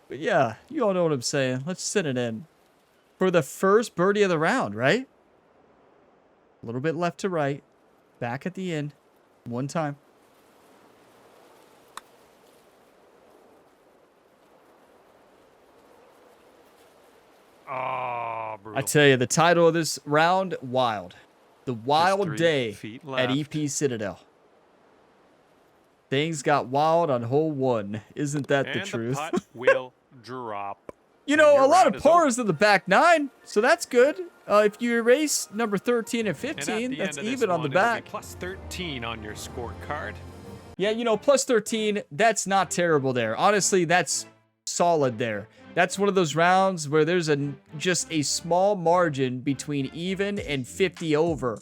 But, yeah, you all know what I'm saying. Let's send it in for the first birdie of the round, right? A little bit left to right. Back at the end. One time. Oh, brutal. I tell you, the title of this round, Wild. The wild day at EP Citadel. Things got wild on hole 1. Isn't that the truth? The putt will drop. You know, a lot of pars in the back 9, so that's good. If you erase number 13 and 15, that's even on the back. Plus 13 on your scorecard. Yeah, you know, plus 13, that's not terrible there. Honestly, that's solid there. That's one of those rounds where there's just a small margin between even and 50 over.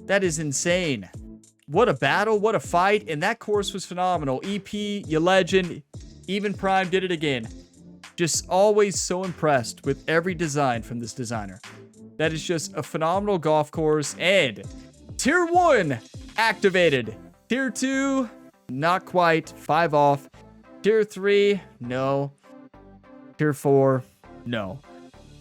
That is insane. What a battle, what a fight, and that course was phenomenal. EP, you legend, Even Prime did it again. Just always so impressed with every design from this designer. That is just a phenomenal golf course. And Tier 1 activated. Tier 2, not quite. 5 off. Tier 3, no. Tier 4, no.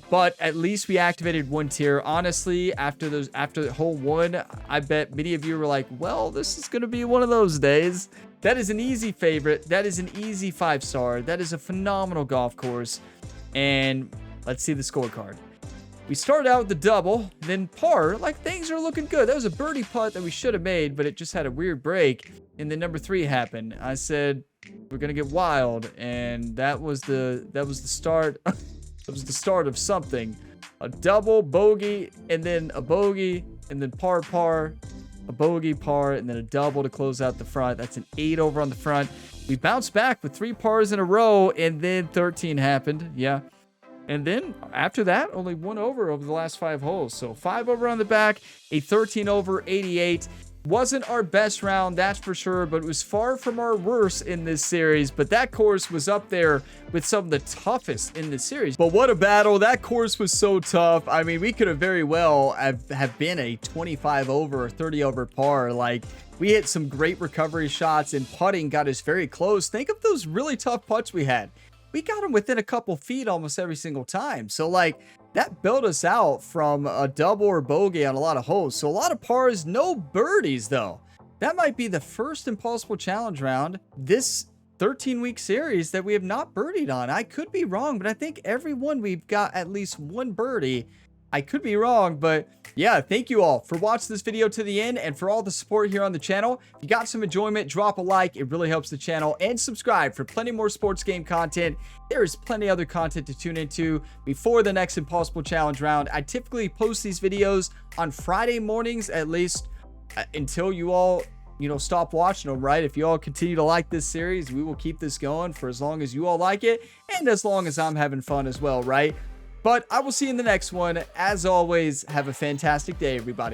But at least we activated 1 tier. Honestly, after hole 1, I bet many of you were like, well, this is going to be one of those days. That is an easy favorite. That is an easy 5-star. That is a phenomenal golf course. And let's see the scorecard. We started out with the double, then par. Like, things are looking good. That was a birdie putt that we should have made, but it just had a weird break. And then number 3 happened. I said, we're going to get wild. And that was the start. It was the start of something. A double, bogey, and then a bogey, and then par, a bogey, par, and then a double to close out the front. That's an 8 over on the front. We bounced back with 3 pars in a row, and then 13 happened. Yeah. And then after that, only 1 over the last 5 holes. So 5 over on the back, a 13 over 88. Wasn't our best round, that's for sure, but it was far from our worst in this series. But that course was up there with some of the toughest in the series. But what a battle. That course was so tough. I mean, we could have very well have been a 25 over or 30 over par. Like, we hit some great recovery shots, and putting got us very close. Think of those really tough putts we had. We got them within a couple feet almost every single time. So, like, that built us out from a double or bogey on a lot of holes. So a lot of pars, no birdies though. That might be the first Impossible Challenge round this 13-week series that we have not birdied on. I could be wrong, but I think every one we've got at least 1 birdie. I could be wrong, but yeah, thank you all for watching this video to the end and for all the support here on the channel. If you got some enjoyment, drop a like. It really helps the channel, and subscribe for plenty more sports game content. There is plenty other content to tune into before the next Impossible Challenge round. I typically post these videos on Friday mornings, at least until you all, stop watching them, right? If you all continue to like this series, we will keep this going for as long as you all like it, and as long as I'm having fun as well, right? But I will see you in the next one. As always, have a fantastic day, everybody.